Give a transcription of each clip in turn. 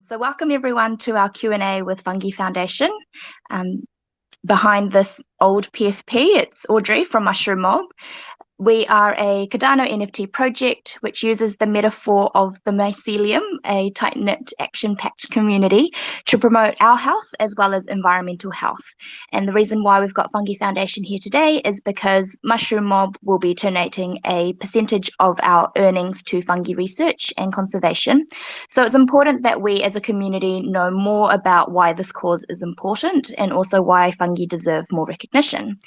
So welcome everyone to our Q&A with Fungi Foundation. Behind this old PFP, it's Audrey from Mushroom Mob. We are a Cardano NFT project which uses the metaphor of the mycelium, a tight-knit, action-packed community, to promote our health as well as environmental health. And the reason why we've got Fungi Foundation here today is because Mushroom Mob will be donating a percentage of our earnings to fungi research and conservation. So it's important that we as a community know more about why this cause is important and also why fungi deserve more recognition.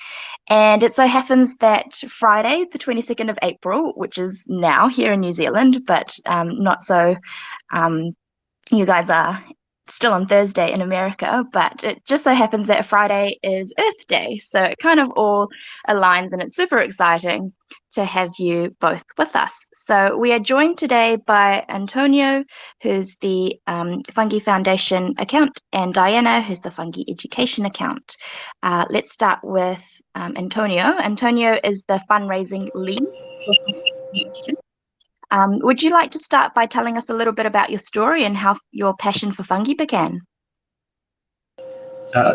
And it so happens that Friday, the 22nd of April, which is now here in New Zealand, but not so, you guys are still on Thursday in America, but it just so happens that Friday is Earth Day. So it kind of all aligns and it's super exciting to have you both with us. So we are joined today by Antonio, who's the Fungi Foundation account, and Diana, who's the Fungi Education account. Let's start with Antonio. Antonio is the fundraising lead for Fungi Foundation. Would you like to start by telling us a little bit about your story and how your passion for fungi began?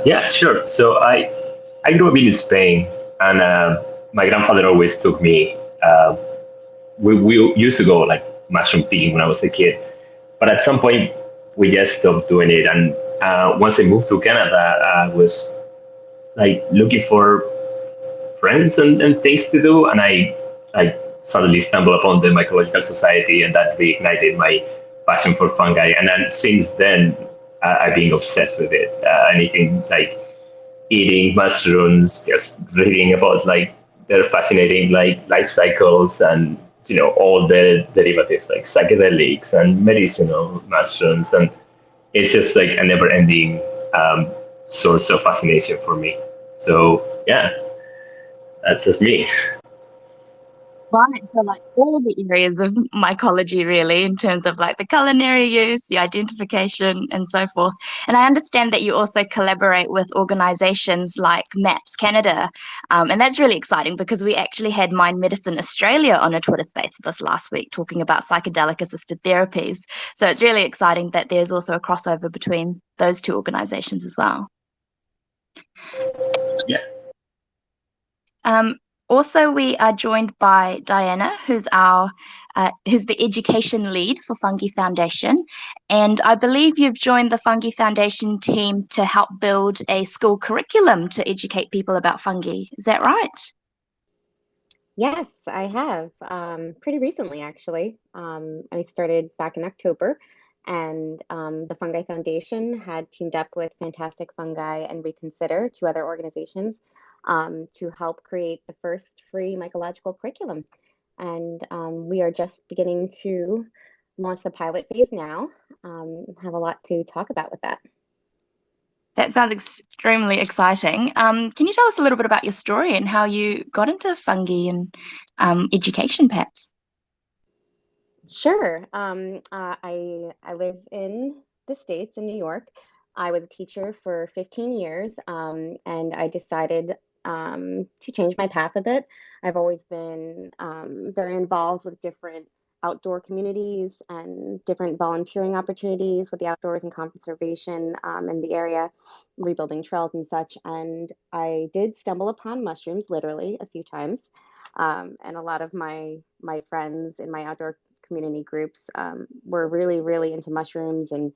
Yeah, sure. So I grew up in Spain, and my grandfather always took me. We used to go like mushroom picking when I was a kid, but at some point we just stopped doing it. And once I moved to Canada, I was like looking for friends and things to do, and I suddenly stumbled upon the Mycological Society, and that reignited my passion for fungi. And then since then, I've been obsessed with it. Anything like eating mushrooms, just reading about like their fascinating like life cycles, and all the derivatives like psychedelics and medicinal mushrooms, and it's just like a never-ending source of fascination for me. So yeah, that's just me. Right, so like all the areas of mycology really in terms of like the culinary use, the identification and so forth. And I understand that you also collaborate with organizations like MAPS Canada. And that's really exciting because we actually had Mind Medicine Australia on a Twitter space this last week talking about psychedelic assisted therapies. So it's really exciting that there's also a crossover between those two organizations as well. Yeah. Also, we are joined by Diana, who's the education lead for Fungi Foundation, and I believe you've joined the Fungi Foundation team to help build a school curriculum to educate people about fungi. Is that right? Yes, I have. Pretty recently, actually. I started back in October, and the Fungi Foundation had teamed up with Fantastic Fungi and Reconsider, two other organizations, to help create the first free mycological curriculum. And we are just beginning to launch the pilot phase now. Have a lot to talk about with that. That sounds extremely exciting. Can you tell us a little bit about your story and how you got into fungi and education, perhaps? Sure. I live in the States in New York. I was a teacher for 15 years, and I decided to change my path a bit. I've always been very involved with different outdoor communities and different volunteering opportunities with the outdoors and conservation in the area, rebuilding trails and such. And I did stumble upon mushrooms literally a few times. And a lot of my friends in my outdoor community groups were really, really into mushrooms and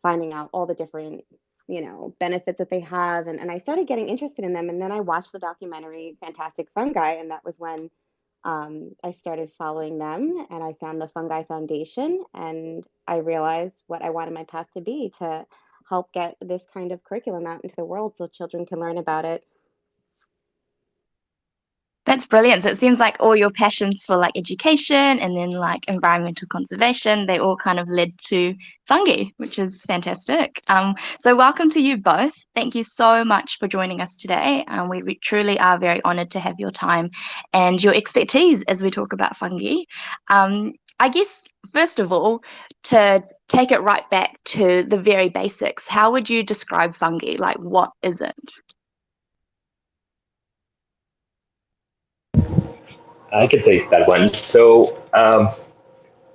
finding out all the different, benefits that they have. And I started getting interested in them. And then I watched the documentary Fantastic Fungi, and that was when I started following them, and I found the Fungi Foundation, and I realized what I wanted my path to be, to help get this kind of curriculum out into the world so children can learn about it. That's brilliant. So it seems like all your passions for like education and then like environmental conservation, they all kind of led to fungi, which is fantastic. So welcome to you both. Thank you so much for joining us today. We truly are very honored to have your time and your expertise as we talk about fungi. I guess, first of all, to take it right back to the very basics, how would you describe fungi? Like, what is it? I can take that one. So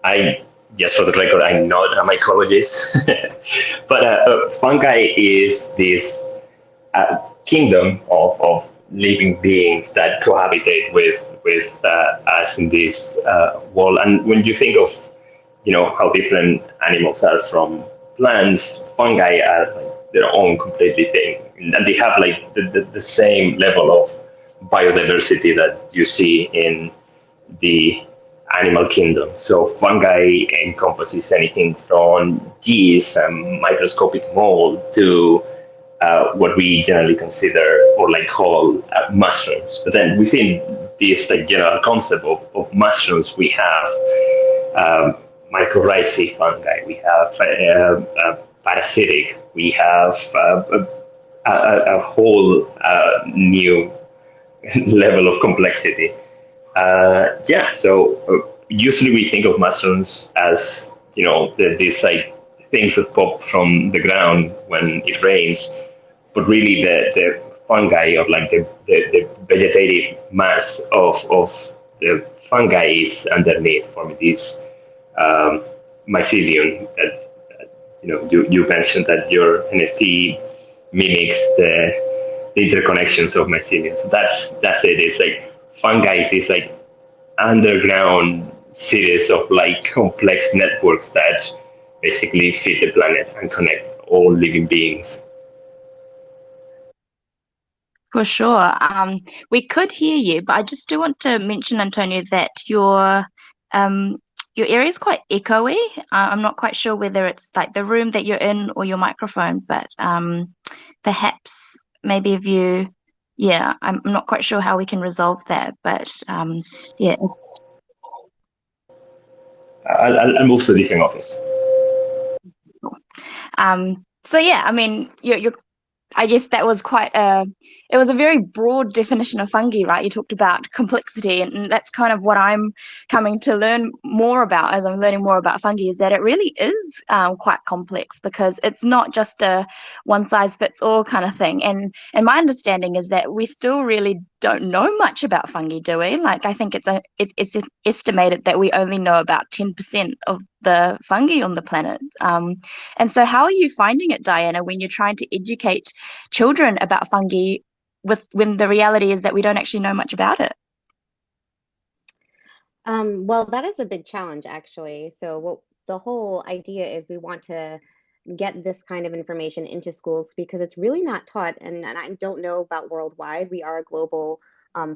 I just for the record, I'm not a mycologist, but fungi is this kingdom of living beings that cohabitate with us in this world. And when you think of how different animals are from plants, fungi are like their own completely thing, and they have like the same level of biodiversity that you see in the animal kingdom. So fungi encompasses anything from yeast and microscopic mold to what we generally consider or like call mushrooms. But then within this like general concept of mushrooms, we have mycorrhizae fungi, we have parasitic, we have a whole new level of complexity. So usually we think of mushrooms as these like things that pop from the ground when it rains, but really the fungi or like the vegetative mass of the fungi is underneath forming this mycelium that you mentioned that your NFT mimics the interconnections of mycelium. So that's it. It's like fungi is like underground series of like complex networks that basically feed the planet and connect all living beings. For sure. We could hear you, but I just do want to mention, Antonio, that um, your area is quite echoey. I'm not quite sure whether it's like the room that you're in or your microphone, but perhaps maybe if you, yeah, I'm not quite sure how we can resolve that, but yeah. I'll move to a different office. So yeah, I mean, you're I guess that was it was a very broad definition of fungi, right? You talked about complexity, and that's kind of what I'm coming to learn more about as I'm learning more about fungi, is that it really is quite complex, because it's not just a one size fits all kind of thing. And my understanding is that we still really don't know much about fungi, do we? Like, I think it's estimated that we only know about 10% of the fungi on the planet. And so how are you finding it, Diana, when you're trying to educate children about fungi when the reality is that we don't actually know much about it? Well, that is a big challenge, actually. So, what the whole idea is, we want to get this kind of information into schools because it's really not taught. And I don't know about worldwide. We are a global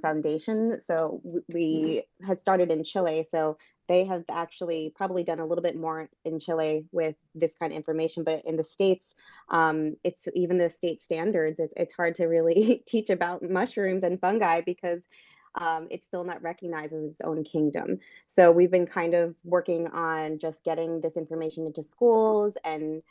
foundation. So, we had started in Chile. So, they have actually probably done a little bit more in Chile with this kind of information. But in the States, it's even the state standards. It's hard to really teach about mushrooms and fungi because it's still not recognized as its own kingdom. So we've been kind of working on just getting this information into schools and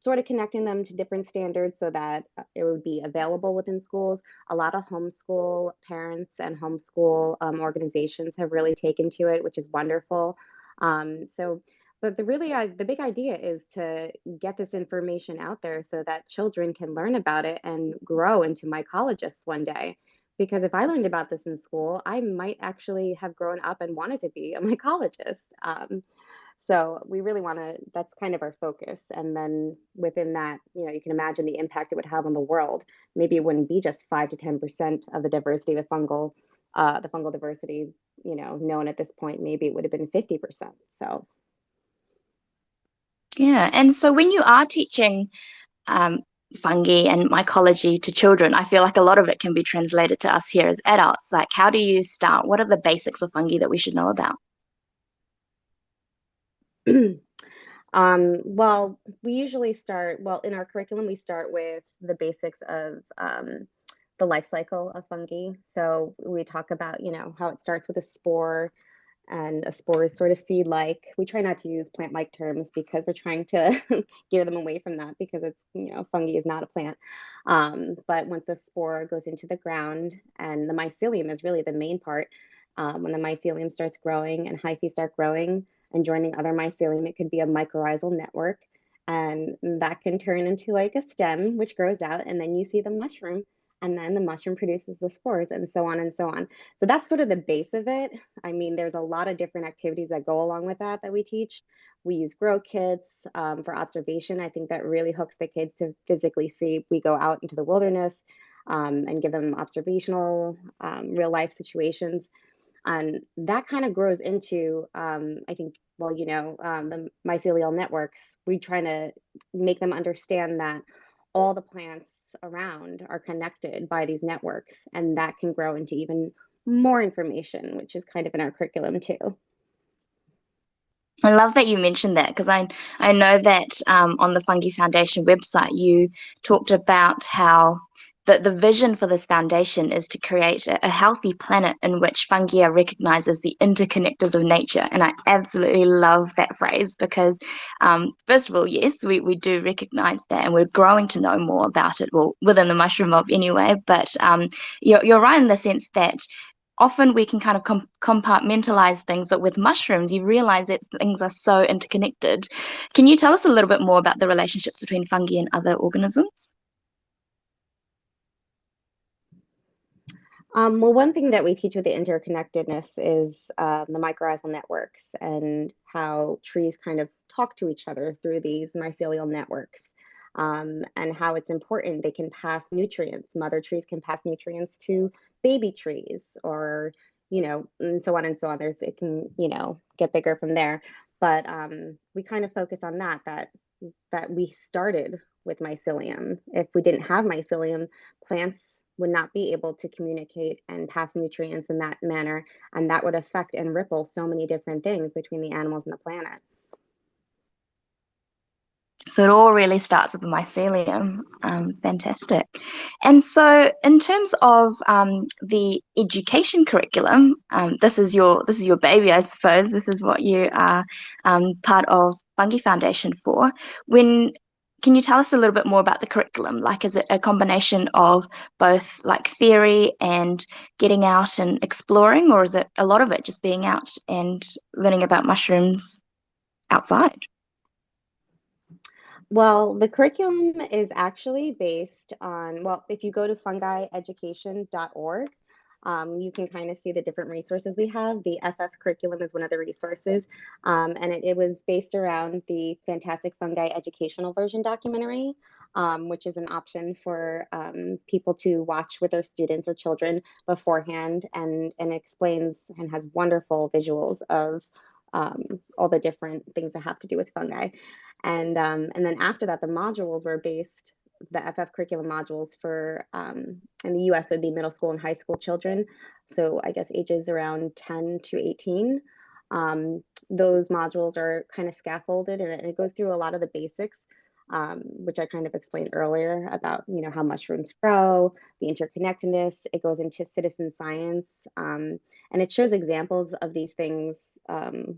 sort of connecting them to different standards so that it would be available within schools. A lot of homeschool parents and homeschool organizations have really taken to it, which is wonderful. So, but the big idea is to get this information out there so that children can learn about it and grow into mycologists one day. Because if I learned about this in school, I might actually have grown up and wanted to be a mycologist. So we really want to, that's kind of our focus. And then within that, you can imagine the impact it would have on the world. Maybe it wouldn't be just 5 to 10% of the diversity of the fungal diversity, known at this point. Maybe it would have been 50%. So. Yeah. And so when you are teaching um, fungi and mycology to children, I feel like a lot of it can be translated to us here as adults. Like, how do you start? What are the basics of fungi that we should know about? Well, we usually start, well, in our curriculum, we start with the basics of the life cycle of fungi. So we talk about, how it starts with a spore, and a spore is sort of seed-like. We try not to use plant-like terms because we're trying to gear them away from that, because it's, fungi is not a plant. But once the spore goes into the ground, and the mycelium is really the main part, when the mycelium starts growing and hyphae start growing and joining other mycelium, it could be a mycorrhizal network. And that can turn into like a stem, which grows out, and then you see the mushroom and then the mushroom produces the spores, and so on and so on. So that's sort of the base of it. I mean, there's a lot of different activities that go along with that we teach. We use grow kits for observation. I think that really hooks the kids to physically see. We go out into the wilderness and give them observational real life situations. And that kind of grows into, I think, well, the mycelial networks. We try to make them understand that all the plants around are connected by these networks, and that can grow into even more information, which is kind of in our curriculum too. I love that you mentioned that, because I know that on the Fungi Foundation website you talked about how the vision for this foundation is to create a healthy planet in which fungi are recognized as the interconnectors of nature. And I absolutely love that phrase because, first of all, yes, we do recognize that, and we're growing to know more about it, well, within the mushroom mob anyway. But you're right in the sense that often we can kind of compartmentalize things, but with mushrooms, you realize that things are so interconnected. Can you tell us a little bit more about the relationships between fungi and other organisms? Well, one thing that we teach with the interconnectedness is the mycorrhizal networks and how trees kind of talk to each other through these mycelial networks, and how it's important they can pass nutrients. Mother trees can pass nutrients to baby trees, or and so on and so on. It can get bigger from there, but we kind of focus on that we started with mycelium. If we didn't have mycelium, plants would not be able to communicate and pass nutrients in that manner, and that would affect and ripple so many different things between the animals and the planet. So it all really starts with the mycelium. Fantastic. And so, in terms of the education curriculum, this is your baby, I suppose. This is what you are part of Fungi Foundation for. Can you tell us a little bit more about the curriculum? Like, is it a combination of both like theory and getting out and exploring, or is it a lot of it just being out and learning about mushrooms outside? Well, the curriculum is actually based on, well, if you go to fungieducation.org, you can kind of see the different resources we have. The FF curriculum is one of the resources, and it was based around the Fantastic Fungi Educational Version documentary, which is an option for people to watch with their students or children beforehand, and explains and has wonderful visuals of all the different things that have to do with fungi. And then after that, the modules were based, the FF curriculum modules for, in the US, it would be middle school and high school children. So I guess ages around 10 to 18. Those modules are kind of scaffolded, and it goes through a lot of the basics, which I kind of explained earlier about, how mushrooms grow, the interconnectedness. It goes into citizen science, and it shows examples of these things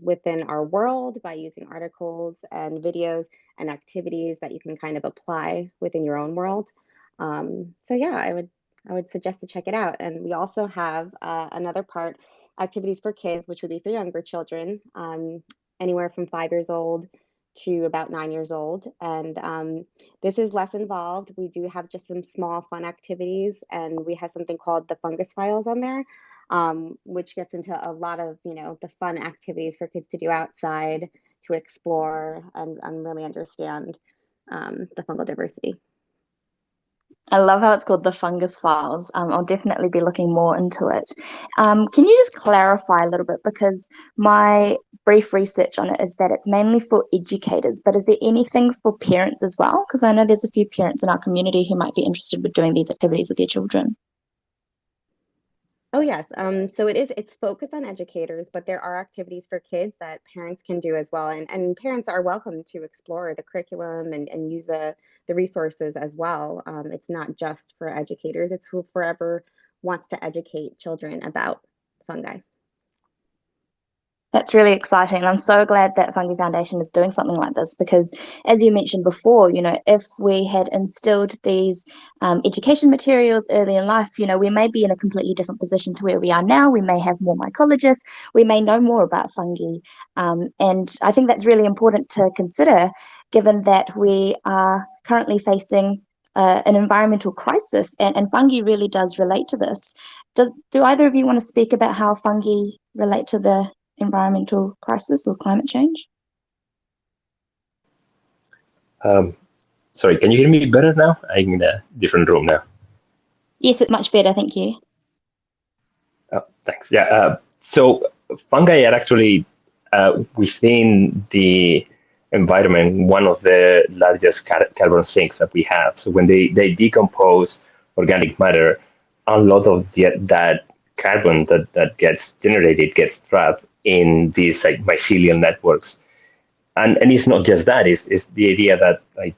within our world by using articles and videos and activities that you can kind of apply within your own world. So yeah, I would suggest to check it out. And we also have another part, activities for kids, which would be for younger children, anywhere from 5 years old to about 9 years old. And this is less involved. We do have just some small fun activities, and we have something called the Fungus Files on there, which gets into a lot of, the fun activities for kids to do outside, to explore and really understand the fungal diversity. I love how it's called the Fungus Files. I'll definitely be looking more into it. Can you just clarify a little bit? Because my brief research on it is that it's mainly for educators, but is there anything for parents as well? Because I know there's a few parents in our community who might be interested with doing these activities with their children. Oh yes. So it's focused on educators, but there are activities for kids that parents can do as well. And parents are welcome to explore the curriculum and use the resources as well. It's not just for educators, it's who forever wants to educate children about fungi. That's really exciting. And I'm so glad that Fungi Foundation is doing something like this because, as you mentioned before, if we had instilled these education materials early in life, we may be in a completely different position to where we are now. We may have more mycologists. We may know more about fungi. And I think that's really important to consider, given that we are currently facing an environmental crisis, and fungi really does relate to this. Do either of you want to speak about how fungi relate to the environmental crisis or climate change? Sorry, can you hear me better now? I'm in a different room now. Yes, it's much better, thank you. Oh, thanks. Yeah. So fungi are actually within the environment one of the largest carbon sinks that we have. So when they decompose organic matter, a lot of that carbon that gets generated gets trapped in these like mycelial networks. And it's not just that, it's the idea that like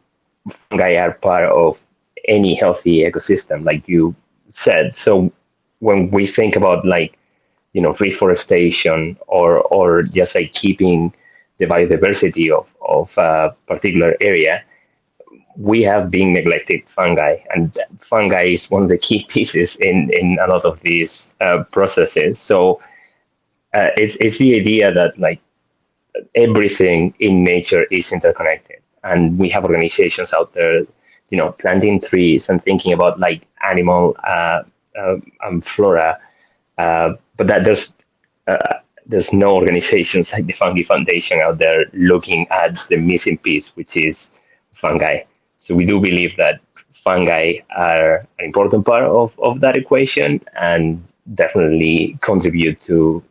fungi are part of any healthy ecosystem, like you said. So when we think about like, reforestation or just like keeping the biodiversity of a particular area, we have been neglected fungi, and fungi is one of the key pieces in a lot of these processes. So it's the idea that like everything in nature is interconnected, and we have organizations out there, planting trees and thinking about like animal and flora, but that there's no organizations like the Fungi Foundation out there looking at the missing piece, which is fungi. So we do believe that fungi are an important part of that equation and definitely contribute to,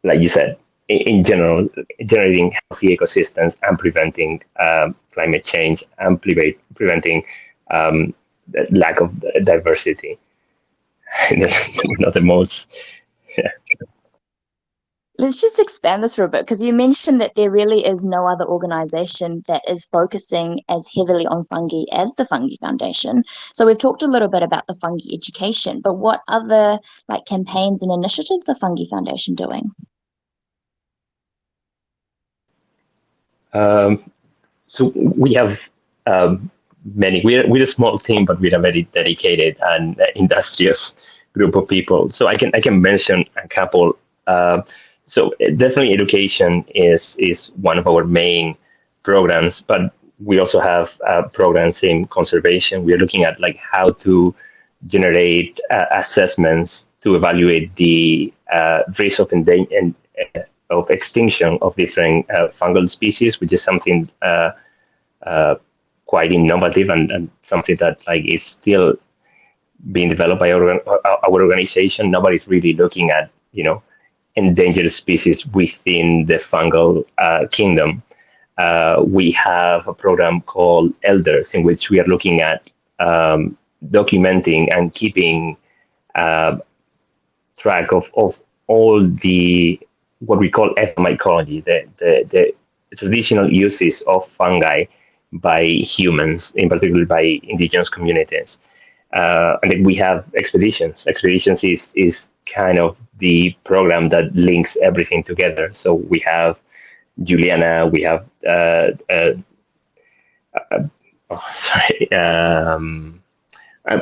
like you said, in general, generating healthy ecosystems and preventing climate change and preventing the lack of diversity. That's not the most. Yeah. Let's just expand this for a bit, because you mentioned that there really is no other organization that is focusing as heavily on fungi as the Fungi Foundation. So we've talked a little bit about the fungi education, but what other like campaigns and initiatives are Fungi Foundation doing? So we have many. We're a small team, but we're a very dedicated and industrious group of people. So I can mention a couple. So definitely, education is one of our main programs, but we also have programs in conservation. We are looking at like how to generate assessments to evaluate the risk of extinction of different fungal species, which is something uh, quite innovative and something that like is still being developed by our organization. Nobody's really looking at endangered species within the fungal kingdom. We have a program called Elders, in which we are looking at documenting and keeping uh, track of all the what we call ethnomycology, the traditional uses of fungi by humans, in particular by indigenous communities. And then we have expeditions. Expeditions is kind of the program that links everything together. So we have Juliana, we have sorry,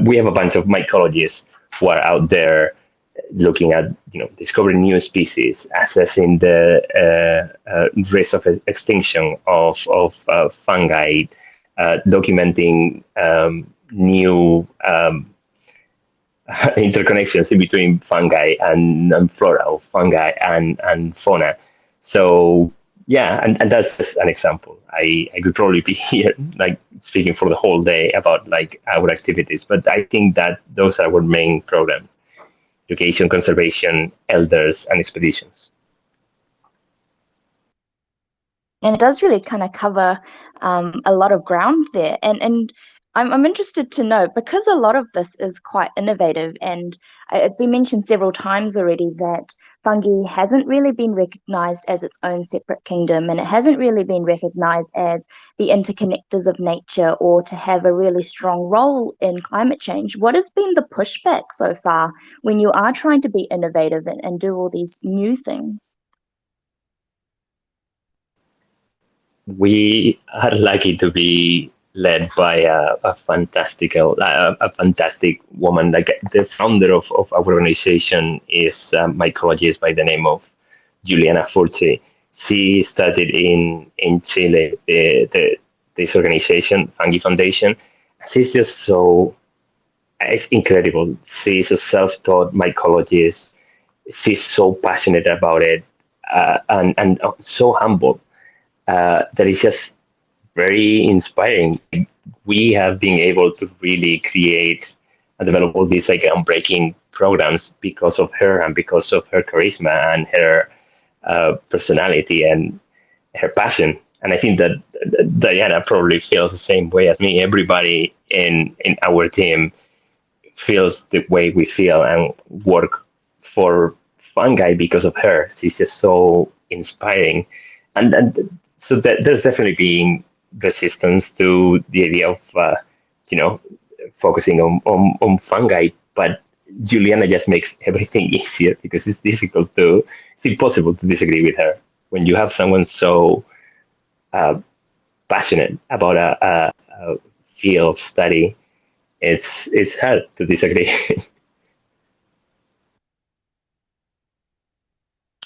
we have a bunch of mycologists who are out there looking at discovering new species, assessing the risk of extinction of fungi, documenting new interconnections in between fungi and flora, or fungi and fauna. So yeah, and that's just an example. I could probably be here like speaking for the whole day about like our activities, but I think that those are our main programs: education, conservation, elders, and expeditions. And it does really kind of cover a lot of ground there. And I'm interested to know, because a lot of this is quite innovative, and it's been mentioned several times already that fungi hasn't really been recognized as its own separate kingdom, and it hasn't really been recognized as the interconnectors of nature or to have a really strong role in climate change. What has been the pushback so far when you are trying to be innovative and do all these new things? We are lucky to be led by a fantastic woman. Like the founder of our organization is a mycologist by the name of Juliana Furci. She started in Chile this organization, Fungi Foundation, she's just so, it's incredible. She's a self-taught mycologist. She's so passionate about it, and so humble. That is just very inspiring. We have been able to really create and develop all these like unbreaking programs because of her and because of her charisma and her personality and her passion. And I think that Diana probably feels the same way as me. Everybody in our team feels the way we feel and work for Fungi because of her. She's just so inspiring, and so that there's definitely been resistance to the idea of you know focusing on fungi, but Juliana just makes everything easier because it's impossible to disagree with her when you have someone so uh, passionate about a field of study. It's hard to disagree.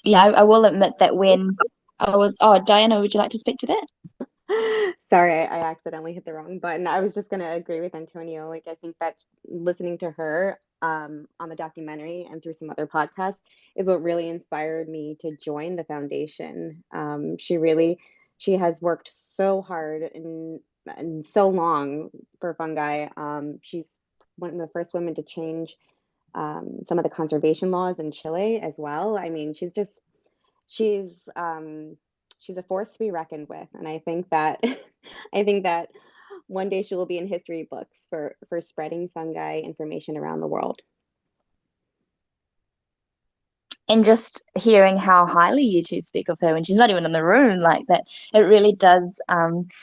Yeah, I will admit that when I was, oh, Diana, would you like to speak to that? Sorry, I accidentally hit the wrong button. I was just gonna agree with Antonio. Like, I think that listening to her on the documentary and through some other podcasts is what really inspired me to join the foundation. She has worked so hard and so long for fungi. She's one of the first women to change some of the conservation laws in Chile as well. I mean, she's she's a force to be reckoned with, and I think that I think that one day she will be in history books for spreading fungi information around the world. And just hearing how highly you two speak of her when she's not even in the room, like that, it really does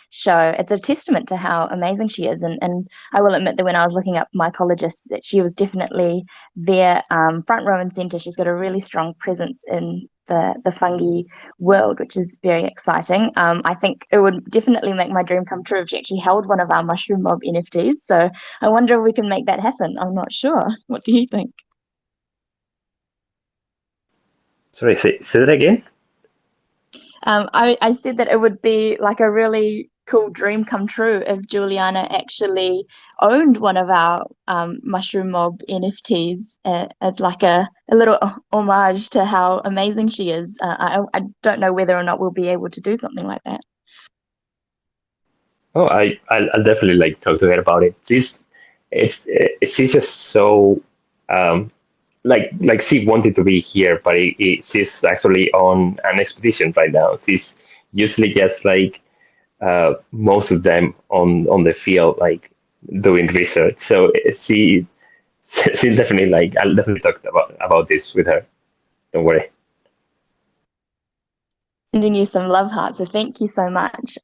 show. It's a testament to how amazing she is. And I will admit that when I was looking up mycologists, that she was definitely there, front row and center. She's got a really strong presence in the fungi world, which is very exciting. I think it would definitely make my dream come true if she actually held one of our Mushroom Mob NFTs. So I wonder if we can make that happen. I'm not sure. What do you think? Sorry, say that again. I said that it would be like a really cool dream come true if Juliana actually owned one of our Mushroom Mob NFTs as like a little homage to how amazing she is. I don't know whether or not we'll be able to do something like that. Oh, I'll definitely like talk to her about it. She's just so um, like she wanted to be here, but she's actually on an expedition right now. She's usually just like most of them on the field, like doing research. So she's definitely like I'll definitely talk about this with her. Don't worry. Sending you some love hearts, so thank you so much.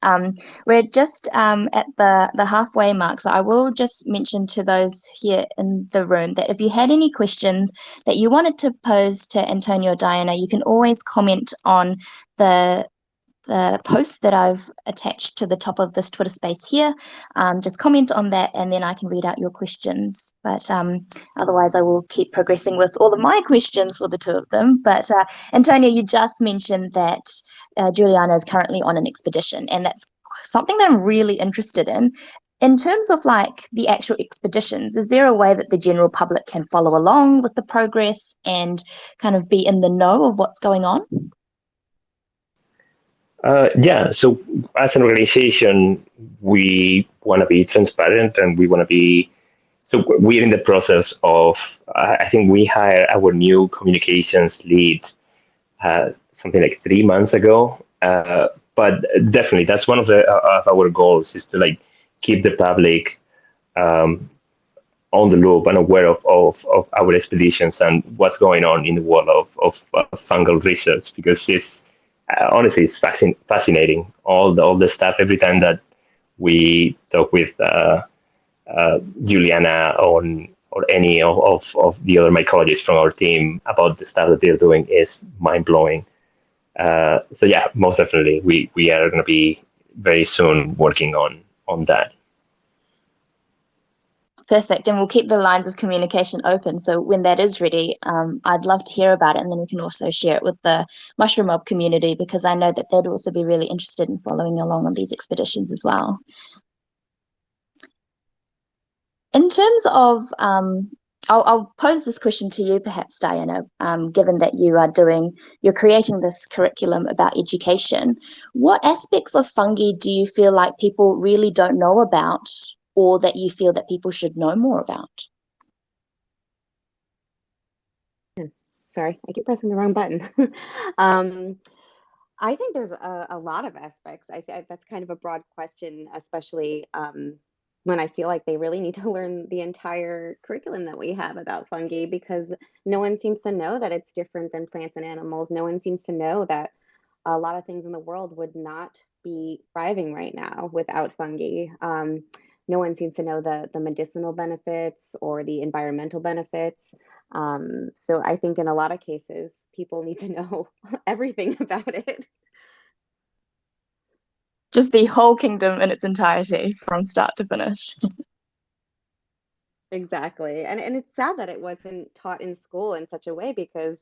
We're just at the halfway mark, so I will just mention to those here in the room that if you had any questions that you wanted to pose to Antonio or Diana, you can always comment on the the post that I've attached to the top of this Twitter space here. Just comment on that and then I can read out your questions. But otherwise, I will keep progressing with all of my questions for the two of them. But Antonio, you just mentioned that Juliana is currently on an expedition, and that's something that I'm really interested in. In terms of like the actual expeditions, is there a way that the general public can follow along with the progress and kind of be in the know of what's going on? Yeah, so as an organization, we want to be transparent and we want to be. So we're in the process of. I think we hired our new communications lead something like 3 months ago. But definitely, that's one of our goals is to like keep the public um, on the loop and aware of our expeditions and what's going on in the world of fungal research because it's honestly it's fascinating all the stuff every time that we talk with Juliana on or any of the other mycologists from our team about the stuff that they're doing is mind blowing. So yeah, most definitely we are going to be very soon working on that. Perfect. And we'll keep the lines of communication open. So when that is ready, I'd love to hear about it. And then we can also share it with the Mushroom Mob community because I know that they'd also be really interested in following along on these expeditions as well. In terms of, I'll pose this question to you, perhaps, Diana, given that you're creating this curriculum about education. What aspects of fungi do you feel like people really don't know about, or that you feel that people should know more about? Sorry, I keep pressing the wrong button. I think there's a lot of aspects. That's kind of a broad question, especially when I feel like they really need to learn the entire curriculum that we have about fungi, because no one seems to know that it's different than plants and animals. No one seems to know that a lot of things in the world would not be thriving right now without fungi. No one seems to know the medicinal benefits or the environmental benefits. So I think in a lot of cases, people need to know everything about it. Just the whole kingdom in its entirety from start to finish. Exactly. And it's sad that it wasn't taught in school in such a way, because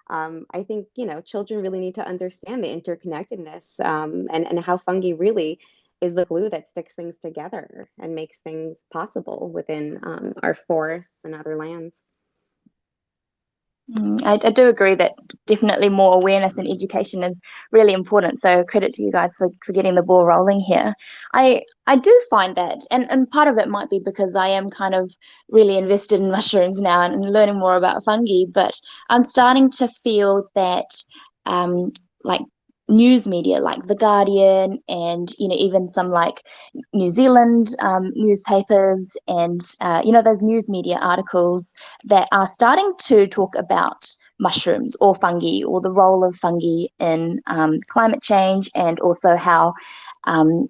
I think, children really need to understand the interconnectedness, and how fungi really is the glue that sticks things together and makes things possible within our forests and other lands. I do agree that definitely more awareness and education is really important. So credit to you guys for getting the ball rolling here. I do find that, and part of it might be because I am kind of really invested in mushrooms now and learning more about fungi, but I'm starting to feel that like news media like The Guardian and even some like New Zealand newspapers and those news media articles that are starting to talk about mushrooms or fungi or the role of fungi in climate change, and also how um,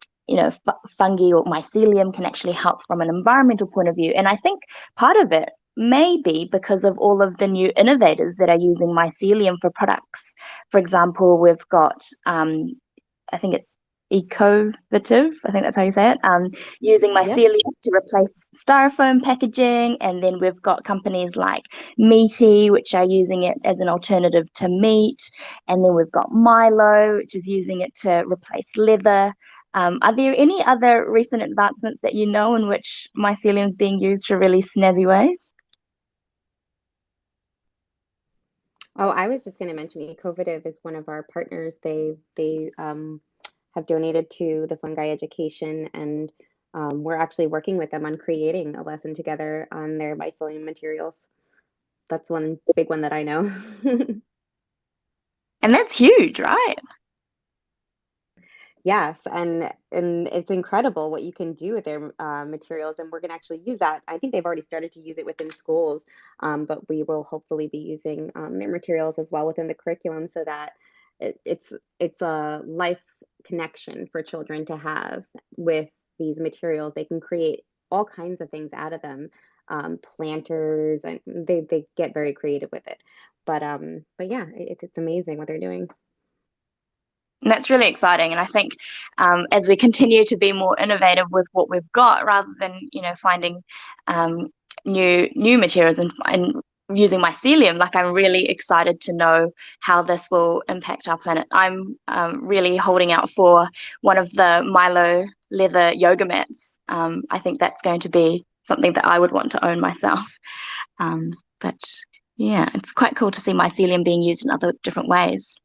fungi or mycelium can actually help from an environmental point of view. And I think part of it may be because of all of the new innovators that are using mycelium for products. For example, we've got I think it's Ecovative, I think that's how you say it, using Yep. mycelium to replace styrofoam packaging. And then we've got companies like Meaty, which are using it as an alternative to meat. And then we've got Milo, which is using it to replace leather. Are there any other recent advancements that you know in which mycelium is being used for really snazzy ways? Oh, I was just going to mention Ecovative is one of our partners. They have donated to the fungi education, and we're actually working with them on creating a lesson together on their mycelium materials. That's one big one that I know. And that's huge, right? Yes, and it's incredible what you can do with their materials, and we're going to actually use that. I think they've already started to use it within schools, but we will hopefully be using their materials as well within the curriculum, so that it's a life connection for children to have with these materials. They can create all kinds of things out of them, planters, and they get very creative with it. But yeah, it's amazing what they're doing. And that's really exciting. And I think as we continue to be more innovative with what we've got, rather than finding new materials and using mycelium, like I'm really excited to know how this will impact our planet. I'm really holding out for one of the Milo leather yoga mats. I think that's going to be something that I would want to own myself. But yeah, it's quite cool to see mycelium being used in other different ways.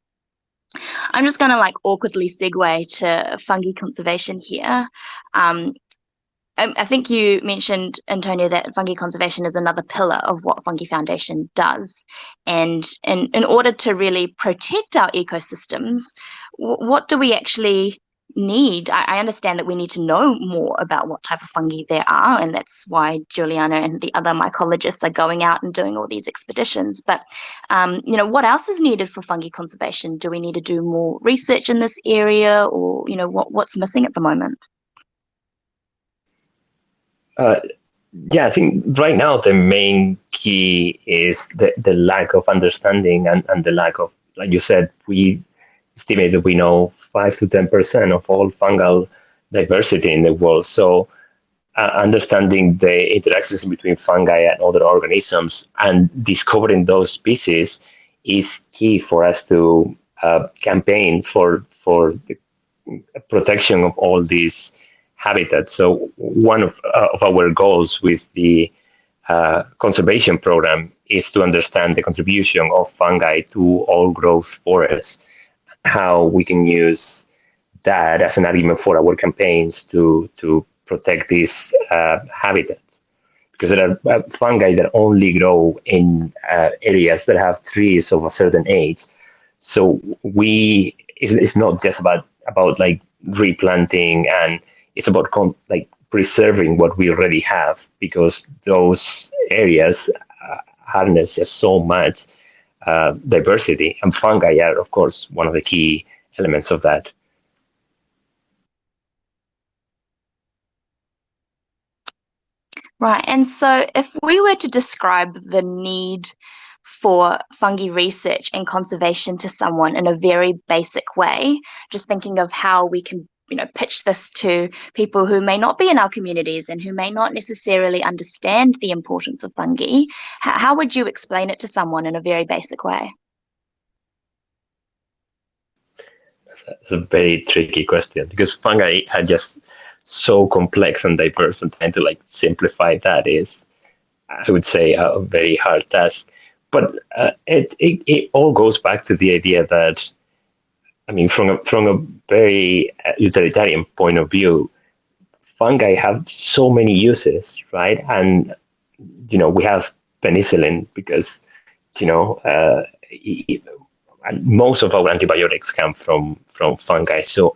I'm just going to like awkwardly segue to fungi conservation here. Um, I think you mentioned, Antonio, that fungi conservation is another pillar of what Fungi Foundation does. And in order to really protect our ecosystems, what do we actually need? I understand that we need to know more about what type of fungi there are, and that's why Juliana and the other mycologists are going out and doing all these expeditions. But, what else is needed for fungi conservation? Do we need to do more research in this area, or, what's missing at the moment? Uh, yeah, I think right now the main key is the lack of understanding and the lack of, like you said, we estimate that we know 5 to 10% of all fungal diversity in the world. So understanding the interactions between fungi and other organisms and discovering those species is key for us to campaign for the protection of all these habitat. So one of our goals with the conservation program is to understand the contribution of fungi to all growth forests, how we can use that as an argument for our campaigns to protect these habitats. Because there are fungi that only grow in areas that have trees of a certain age. So it's not just about like replanting, and it's about like preserving what we already have, because those areas harness just so much diversity, and fungi are of course one of the key elements of that. Right. And so if we were to describe the need for fungi research and conservation to someone in a very basic way, just thinking of how we can, pitch this to people who may not be in our communities and who may not necessarily understand the importance of fungi, how would you explain it to someone in a very basic way? It's a very tricky question, because fungi are just so complex and diverse, and trying to like simplify that is, I would say, a very hard task. But it all goes back to the idea that, I mean, from a very utilitarian point of view, fungi have so many uses, right? And we have penicillin because you know most of our antibiotics come from fungi. So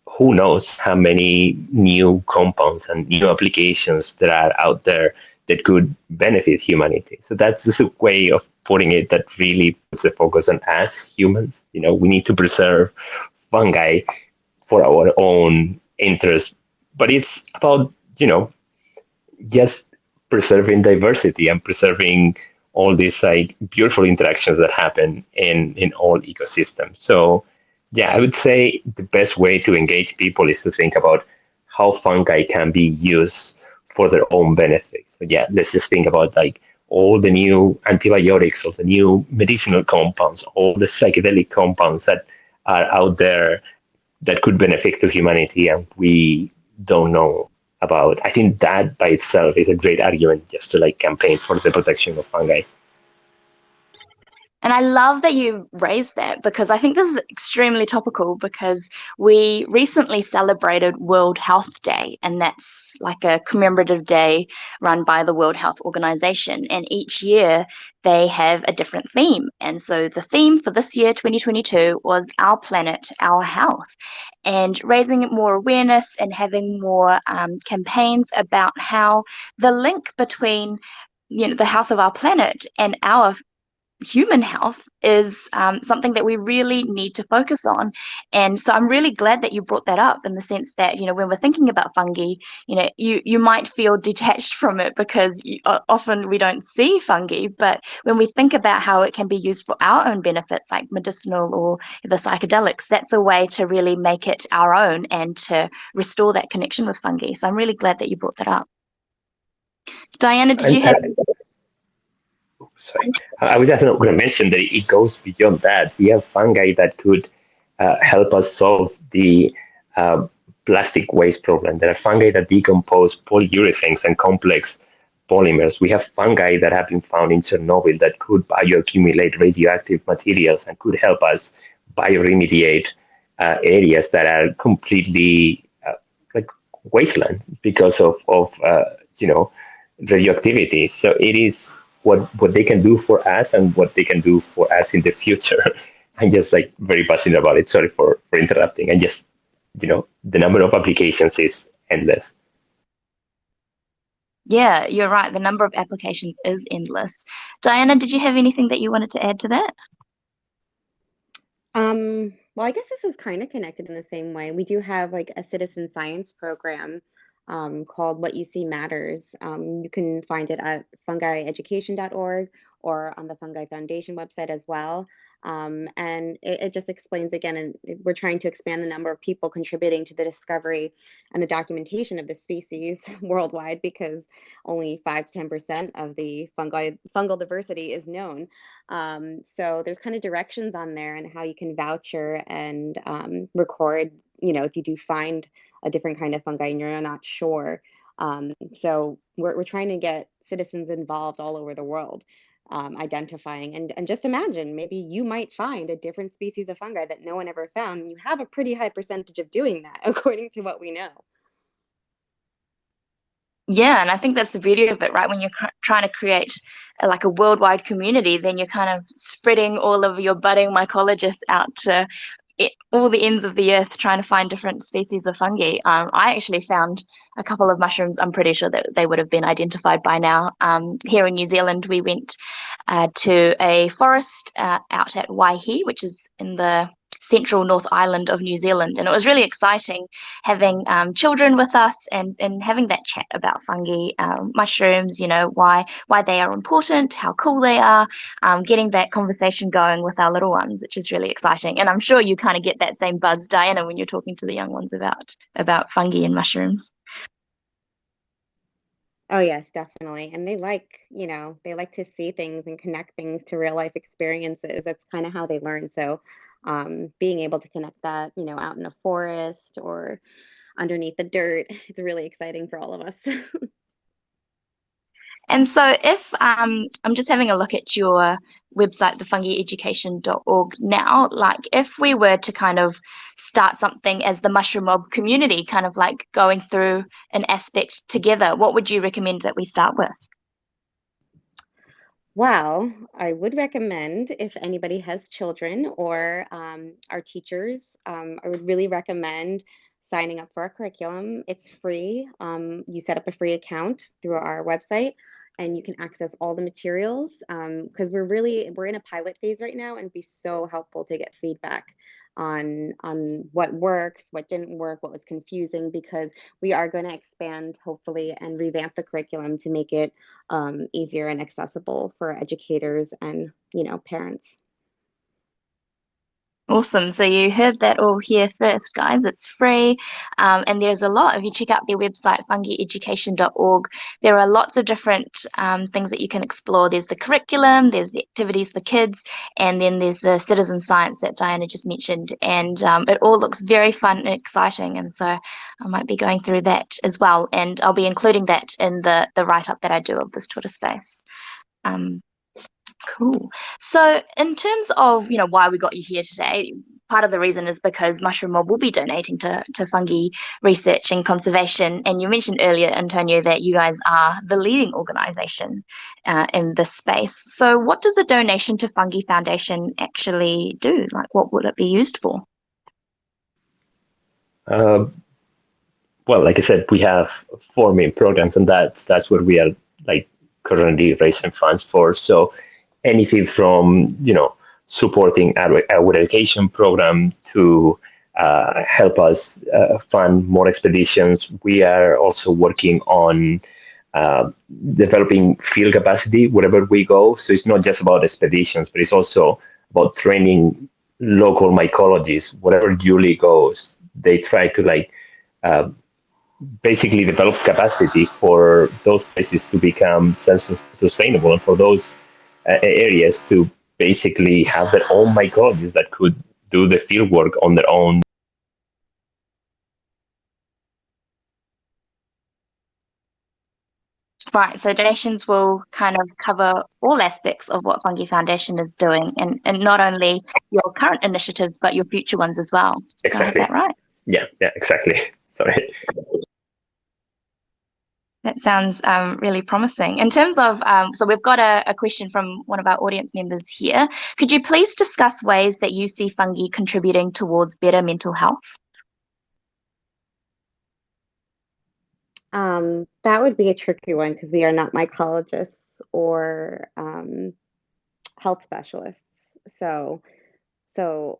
who knows how many new compounds and new applications there are out there that could benefit humanity. So that's just a way of putting it that really puts the focus on us humans. We need to preserve fungi for our own interest, but it's about, just preserving diversity and preserving all these like beautiful interactions that happen in all ecosystems. So yeah, I would say the best way to engage people is to think about how fungi can be used for their own benefit. So yeah, let's just think about like all the new antibiotics, all the new medicinal compounds, all the psychedelic compounds that are out there that could benefit to humanity, and we don't know about. I think that by itself is a great argument just to like campaign for the protection of fungi. And I love that you raised that, because I think this is extremely topical, because we recently celebrated World Health Day, and that's like a commemorative day run by the World Health Organization. And each year they have a different theme. And so the theme for this year, 2022, was Our Planet, Our Health, and raising more awareness and having more campaigns about how the link between the health of our planet and our human health is something that we really need to focus on. And so I'm really glad that you brought that up, in the sense that, when we're thinking about fungi, you might feel detached from it because often we don't see fungi. But when we think about how it can be used for our own benefits, like medicinal or the psychedelics, that's a way to really make it our own and to restore that connection with fungi. So I'm really glad that you brought that up. Diana, did you And have... sorry, I was just going to mention that it goes beyond that. We have fungi that could help us solve the uh, plastic waste problem. There are fungi that decompose polyurethanes and complex polymers. We have fungi that have been found in Chernobyl that could bioaccumulate radioactive materials and could help us bioremediate areas that are completely like wasteland because of radioactivity. So it is what they can do for us and what they can do for us in the future. I'm just like very passionate about it. Sorry for interrupting. And just, the number of applications is endless. Yeah, you're right. The number of applications is endless. Diana, did you have anything that you wanted to add to that? Well, I guess this is kind of connected in the same way. We do have like a citizen science program called What You See Matters. You can find it at fungieducation.org or on the Fungi Foundation website as well. And it just explains again, and we're trying to expand the number of people contributing to the discovery and the documentation of the species worldwide, because only 5 to 10% of the fungal diversity is known. So there's kind of directions on there and how you can voucher and record if you do find a different kind of fungi and you're not sure. So we're trying to get citizens involved all over the world, identifying, and just imagine, maybe you might find a different species of fungi that no one ever found, and you have a pretty high percentage of doing that, according to what we know. Yeah, and I think that's the beauty of it, right? When you're trying to create like a worldwide community, then you're kind of spreading all of your budding mycologists out to all the ends of the earth, trying to find different species of fungi. I actually found a couple of mushrooms. I'm pretty sure that they would have been identified by now. Here in New Zealand, we went to a forest out at Waihi, which is in the central North Island of New Zealand. And it was really exciting having children with us and having that chat about fungi, mushrooms, why they are important, how cool they are, getting that conversation going with our little ones, which is really exciting. And I'm sure you kind of get that same buzz, Diana, when you're talking to the young ones about fungi and mushrooms. Oh yes, definitely. And they like to see things and connect things to real life experiences. That's kind of how they learn. So, being able to connect that, out in a forest or underneath the dirt, it's really exciting for all of us. And so if I'm just having a look at your website, thefungieducation.org now, like if we were to kind of start something as the Mushroom Mob community, kind of like going through an aspect together, what would you recommend that we start with? Well, I would recommend, if anybody has children or our teachers, I would really recommend signing up for our curriculum. It's free. You set up a free account through our website, and you can access all the materials, because we're in a pilot phase right now, and it'd be so helpful to get feedback on what works, what didn't work, what was confusing, because we are going to expand, hopefully, and revamp the curriculum to make it easier and accessible for educators and parents. Awesome. So you heard that all here first, guys. It's free. And there's a lot. If you check out their website, fungieducation.org, there are lots of different things that you can explore. There's the curriculum, there's the activities for kids, and then there's the citizen science that Diana just mentioned. And it all looks very fun and exciting. And so I might be going through that as well. And I'll be including that in the write-up that I do of this Twitter space. Um, Cool. So, in terms of why we got you here today, part of the reason is because Mushroom Mob will be donating to fungi research and conservation. And you mentioned earlier, Antonio, that you guys are the leading organisation in this space. So, what does a donation to Fungi Foundation actually do? Like, what would it be used for? Uh, well, like I said, we have four main programs, and that's what we are like currently raising funds for. So anything from supporting our education program to help us fund more expeditions. We are also working on uh, developing field capacity wherever we go. So it's not just about expeditions, but it's also about training local mycologists. Wherever Julie goes, they try to uh, basically develop capacity for those places to become self-sustainable, and for those areas to basically have their own mycologists that could do the field work on their own. Right, so donations will kind of cover all aspects of what Fungi Foundation is doing, and not only your current initiatives, but your future ones as well. Do I have Exactly. that right? Yeah, exactly. Sorry. That sounds really promising. In terms of, so we've got a question from one of our audience members here. Could you please discuss ways that you see fungi contributing towards better mental health? That would be a tricky one because we are not mycologists or health specialists. So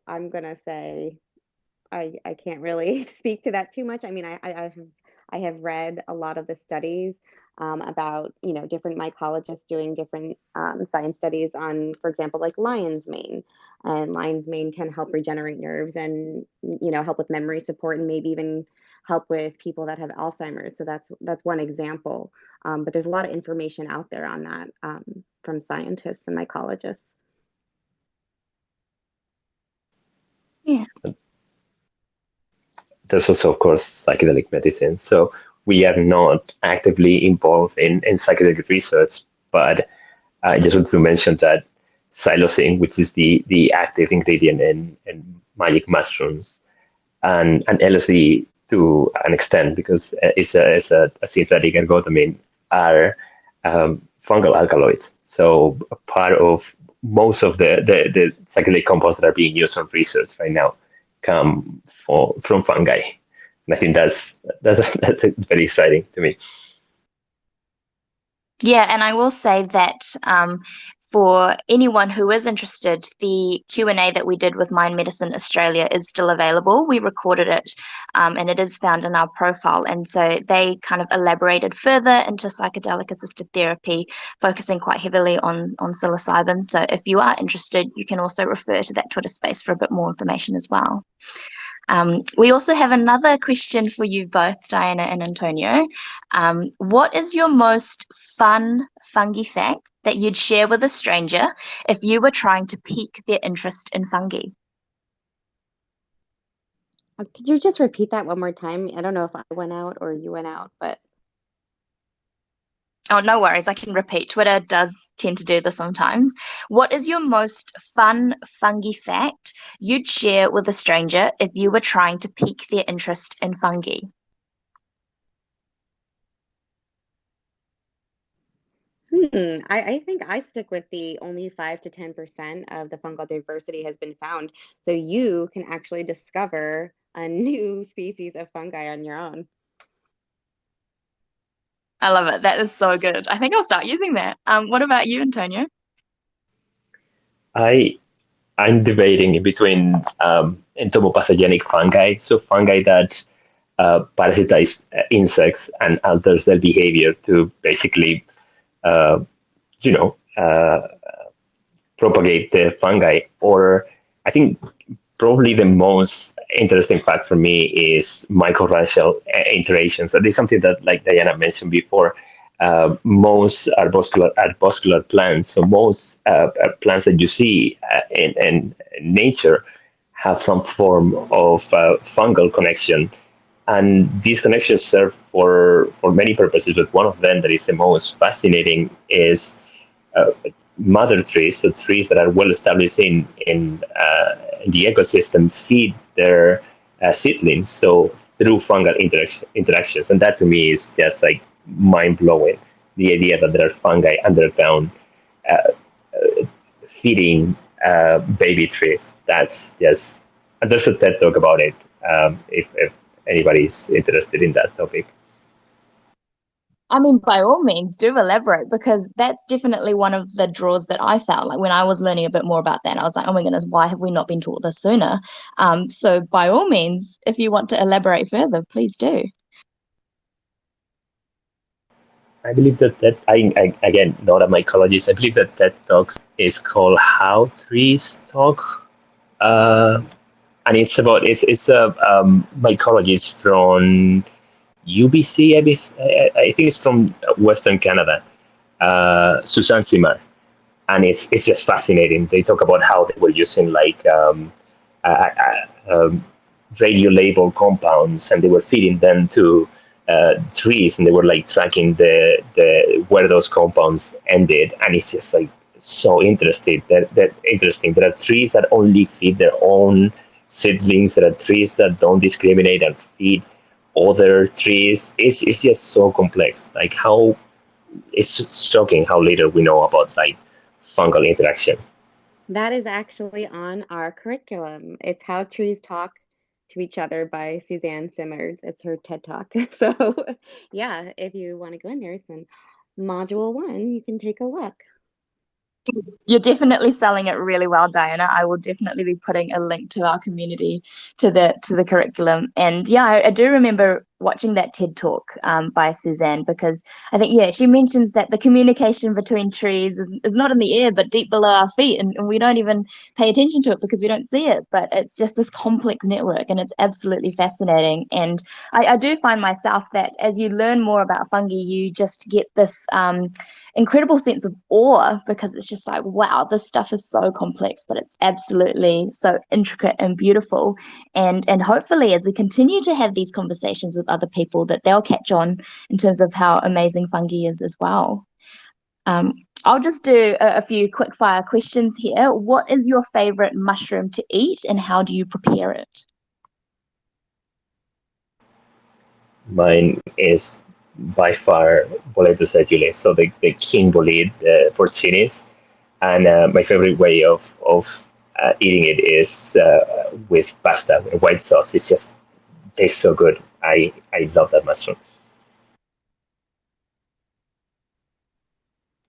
I'm gonna say I can't really speak to that too much. I mean, I have read a lot of the studies about different mycologists doing different science studies on, for example, like lion's mane, and lion's mane can help regenerate nerves and help with memory support and maybe even help with people that have Alzheimer's. So that's one example. But there's a lot of information out there on that from scientists and mycologists. Yeah. there's also, of course, psychedelic medicine. So we are not actively involved in psychedelic research, but I just want to mention that psilocin, which is the active ingredient in magic mushrooms, and LSD to an extent, because it's a synthetic ergotamine, are fungal alkaloids. So a part of most of the psychedelic compounds that are being used for research right now come from fungi. And I think that's very exciting to me. Yeah, and I will say that for anyone who is interested, the Q&A that we did with Mind Medicine Australia is still available. We recorded it, and it is found in our profile. And so they kind of elaborated further into psychedelic assisted therapy, focusing quite heavily on psilocybin. So if you are interested, you can also refer to that Twitter space for a bit more information as well. We also have another question for you both, Diana and Antonio. What is your most fun fungi fact that you'd share with a stranger if you were trying to pique their interest in fungi? Could you just repeat that one more time? I don't know if I went out or you went out, but Oh, no worries. I can repeat. Twitter does tend to do this sometimes. What is your most fun fungi fact you'd share with a stranger if you were trying to pique their interest in fungi? I think I stick with the only 5 to 10% of the fungal diversity has been found. So you can actually discover a new species of fungi on your own. I love it. That is so good. I think I'll start using that. What about you, Antonio? I I'm debating in between entomopathogenic fungi, so fungi that parasitize insects and alters their behavior to basically, uh, you know, propagate the fungi. Or I think probably the most interesting fact for me is mycorrhizal interactions. So this is something that, like Diana mentioned before, most arbuscular plants. So most plants that you see in nature have some form of fungal connection, and these connections serve for many purposes. But one of them that is the most fascinating is mother trees, so trees that are well established in the ecosystem, feed their seedlings. So through fungal interactions, and that to me is just like mind blowing. The idea that there are fungi underground uh, feeding baby trees. That's just, and there's a TED talk about it. If anybody's interested in that topic. I mean, by all means, do elaborate because that's definitely one of the draws that I found. Like when I was learning a bit more about that, I was like, oh my goodness, why have we not been taught this sooner? So by all means, if you want to elaborate further, please do. I believe that again, not a mycologist. I believe that TED Talks is called "How Trees Talk," uh, and it's a mycologist from UBC. I think it's from Western Canada. Suzanne Simard, and it's just fascinating. They talk about how they were using like uh, radio label compounds, and they were feeding them to trees, and they were like tracking the where those compounds ended, and it's just like so interesting. That interesting. There are trees that only feed their own seedlings. There are trees that don't discriminate and feed other trees. It's just so complex. Like how it's shocking how little we know about like fungal interactions. That is actually on our curriculum. It's How Trees Talk to Each Other by Suzanne Simard. It's her TED Talk. So, yeah, if you want to go in there, it's in Module 1. You can take a look. You're definitely selling it really well, Diana. I will definitely be putting a link to our community to the curriculum. And yeah, I do remember watching that TED talk by Suzanne, because I think, yeah, she mentions that the communication between trees is not in the air, but deep below our feet. And we don't even pay attention to it because we don't see it. But it's just this complex network, and it's absolutely fascinating. And I do find myself that as you learn more about fungi, you just get this incredible sense of awe, because it's just like, wow, this stuff is so complex, but it's absolutely so intricate and beautiful. And hopefully, as we continue to have these conversations with other people, that they'll catch on in terms of how amazing fungi is as well. I'll just do a few quick fire questions here. What is your favorite mushroom to eat, and how do you prepare it? Mine is by far Boletus aedule, so the king bolete for Chinis. And my favorite way of eating it is with pasta, with white sauce. It just tastes so good. I love that mushroom.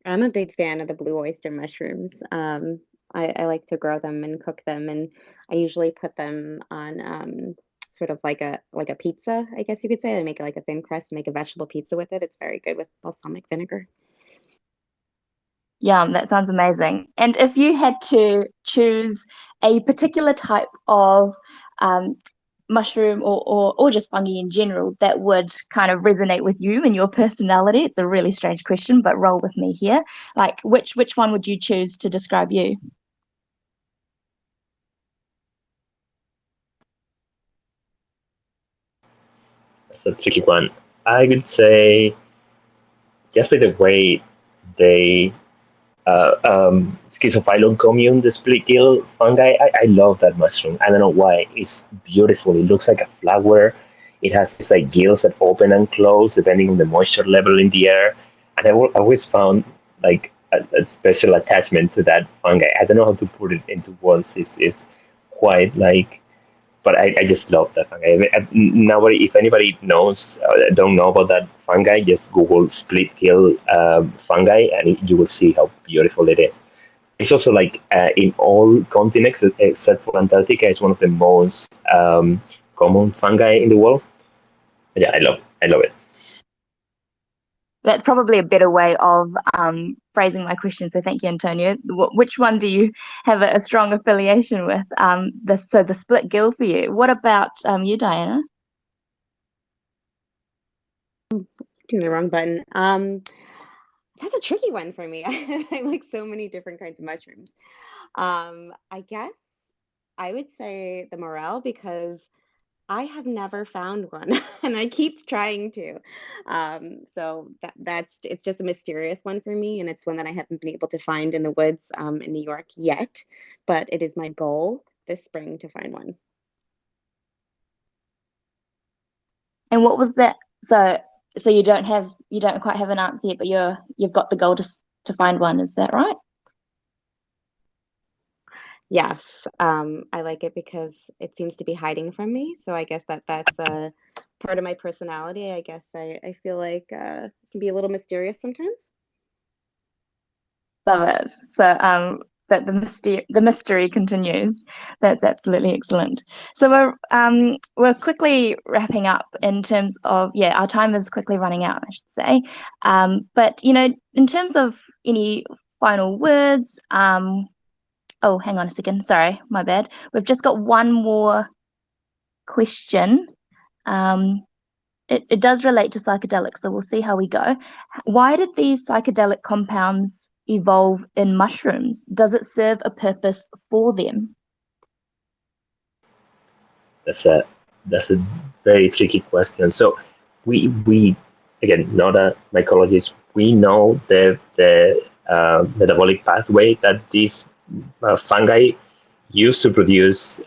I'm a big fan of the blue oyster mushrooms. I like to grow them and cook them, and I usually put them on sort of like a pizza, I guess you could say. I make it like a thin crust, make a vegetable pizza with it. It's very good with balsamic vinegar. Yum, that sounds amazing. And if you had to choose a particular type of mushroom, or just fungi in general, that would kind of resonate with you and your personality, it's a really strange question, but roll with me here. Like, which one would you choose to describe you? It's a tricky one. I would say just by the way they Schizophilum commune, the split gill fungi. I love that mushroom. I don't know why. It's beautiful. It looks like a flower. It has these like gills that open and close depending on the moisture level in the air. And I always found like a special attachment to that fungi. I don't know how to put it into words. It's quite like, but I just love that fungi. Nobody, if anybody knows, don't know about that fungi, just Google split gill fungi, and you will see how beautiful it is. It's also like in all continents except for Antarctica, it's one of the most common fungi in the world. But yeah, I love it. That's probably a better way of phrasing my question. So thank you, Antonio. Which one do you have a strong affiliation with? The split gill for you. What about you, Diana? Doing the wrong button. That's a tricky one for me. I like so many different kinds of mushrooms. I guess I would say the morel, because I have never found one, and I keep trying to. So that's it's just a mysterious one for me, and it's one that I haven't been able to find in the woods in New York yet. But it is my goal this spring to find one. And what was that? So you don't quite have an answer yet, but you've got the goal to find one. Is that right? Yes, I like it because it seems to be hiding from me. So I guess that's a part of my personality. I guess I feel like it can be a little mysterious sometimes. Love it. So that the mystery continues. That's absolutely excellent. So we're quickly wrapping up in terms of, yeah, our time is quickly running out, I should say. But in terms of any final words, oh, hang on a second. Sorry, my bad. We've just got one more question. It does relate to psychedelics, so we'll see how we go. Why did these psychedelic compounds evolve in mushrooms? Does it serve a purpose for them? That's a very tricky question. So we again, not a mycologist, we know the metabolic pathway that these fungi use to produce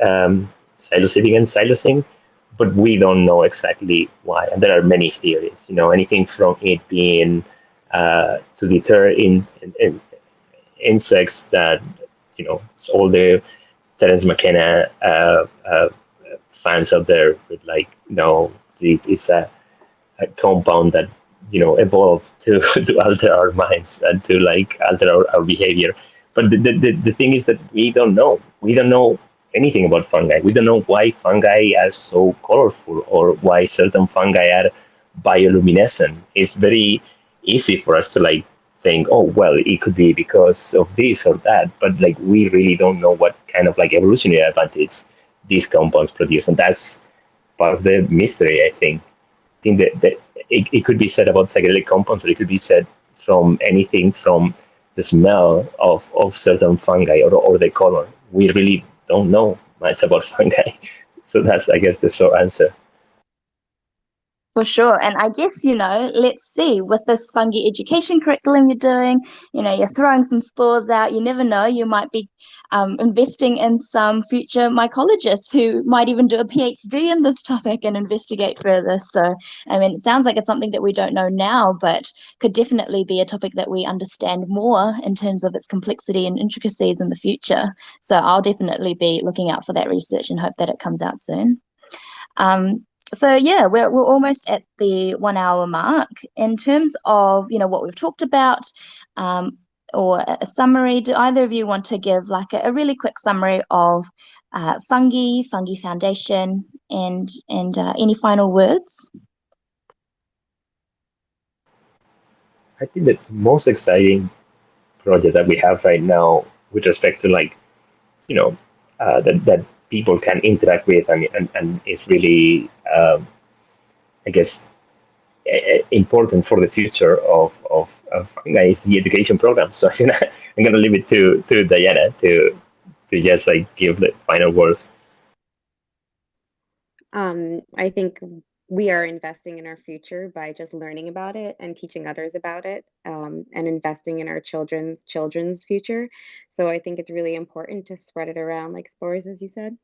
psilocybin and psilocin, but we don't know exactly why. And there are many theories. Anything from it being to deter insects that all the Terence McKenna fans out there with like, no, this is a compound that evolved to to alter our minds and to like alter our behavior. But the thing is that we don't know anything about fungi. We don't know why fungi are so colorful or why certain fungi are bioluminescent. It's very easy for us to like think, oh, well, it could be because of this or that, but like we really don't know what kind of like evolutionary advantage these compounds produce, and that's part of the mystery, I think. I think that it could be said about psychedelic compounds, but it could be said from anything from the smell of certain fungi or the color. We really don't know much about fungi. So that's, I guess, the short answer. For sure. And I guess, let's see, with this fungi education curriculum you're doing, you're throwing some spores out. You never know, you might be investing in some future mycologists who might even do a PhD in this topic and investigate further. So, I mean, it sounds like it's something that we don't know now, but could definitely be a topic that we understand more in terms of its complexity and intricacies in the future. So I'll definitely be looking out for that research and hope that it comes out soon. So yeah, we're almost at the 1 hour mark. In terms of what we've talked about, or a summary, do either of you want to give like a really quick summary of Fungi Foundation, and any final words? I think that the most exciting project that we have right now with respect to like, that people can interact with and is really, I guess, important for the future of fungi is the education program. So I'm gonna leave it to Diana to just like give the final words. I think we are investing in our future by just learning about it and teaching others about it, and investing in our children's future. So I think it's really important to spread it around like spores, as you said.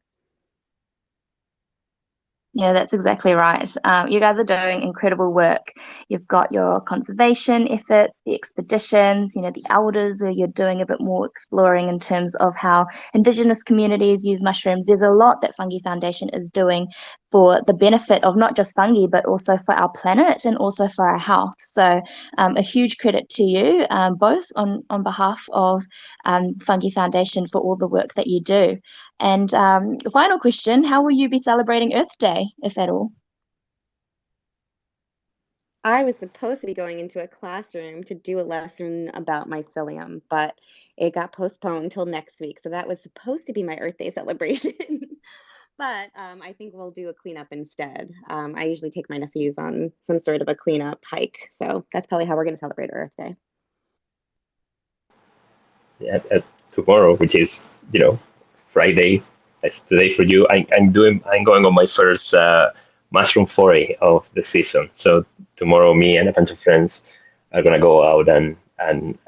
Yeah, that's exactly right. You guys are doing incredible work. You've got your conservation efforts, the expeditions, the elders, where you're doing a bit more exploring in terms of how Indigenous communities use mushrooms. There's a lot that Fungi Foundation is doing for the benefit of not just fungi, but also for our planet and also for our health. So a huge credit to you, both on behalf of Fungi Foundation for all the work that you do. And the final question, how will you be celebrating Earth Day, if at all? I was supposed to be going into a classroom to do a lesson about mycelium, but it got postponed until next week. So that was supposed to be my Earth Day celebration. But I think we'll do a cleanup instead. I usually take my nephews on some sort of a cleanup hike. So that's probably how we're going to celebrate Earth Day. Yeah, tomorrow, which is Friday. That's today for you. I'm going on my first mushroom foray of the season. So tomorrow, me and a bunch of friends are gonna go out and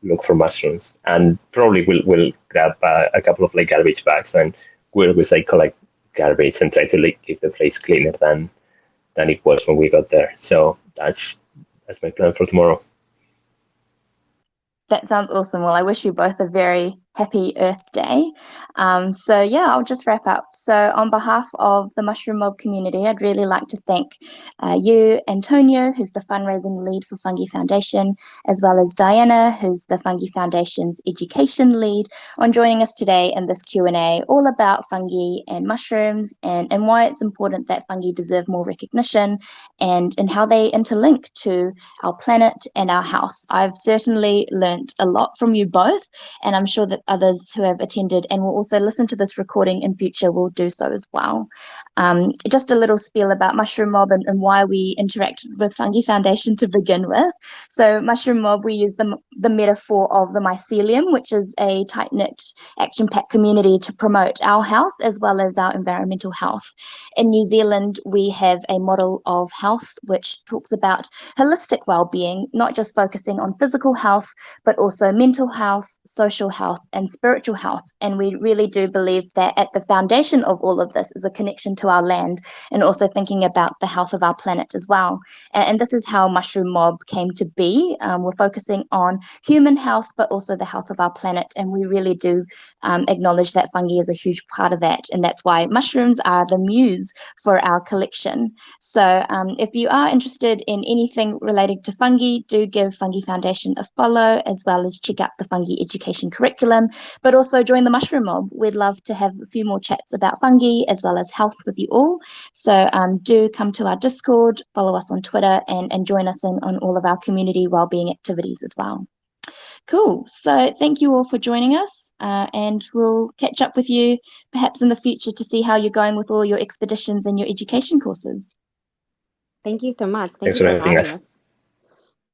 look for mushrooms, and probably we'll grab a couple of like garbage bags, and we'll just like collect garbage and try to like keep the place cleaner than it was when we got there. So that's my plan for tomorrow. That sounds awesome. Well, I wish you both a very happy Earth Day. So yeah, I'll just wrap up. So on behalf of the Mushroom Mob community, I'd really like to thank you, Antonio, who's the fundraising lead for Fungi Foundation, as well as Diana, who's the Fungi Foundation's education lead, on joining us today in this Q&A all about fungi and mushrooms, and why it's important that fungi deserve more recognition, and how they interlink to our planet and our health. I've certainly learned a lot from you both, and I'm sure that others who have attended and will also listen to this recording in future will do so as well. Just a little spiel about Mushroom Mob and why we interacted with Fungi Foundation to begin with. So Mushroom Mob, we use the metaphor of the mycelium, which is a tight-knit, action-packed community to promote our health as well as our environmental health. In New Zealand, we have a model of health which talks about holistic well-being, not just focusing on physical health, but also mental health, social health, and spiritual health. And we really do believe that at the foundation of all of this is a connection to our land, and also thinking about the health of our planet as well. And this is how Mushroom Mob came to be. We're focusing on human health, but also the health of our planet. And we really do acknowledge that fungi is a huge part of that. And that's why mushrooms are the muse for our collection. So if you are interested in anything related to fungi, do give Fungi Foundation a follow, as well as check out the Fungi Education Curriculum. but also join the Mushroom Mob. We'd love to have a few more chats about fungi as well as health with you all. So do come to our Discord, follow us on Twitter, and join us on all of our community wellbeing activities as well. Cool. So thank you all for joining us, and we'll catch up with you perhaps in the future to see how you're going with all your expeditions and your education courses. Thank you so much. Thanks for having us.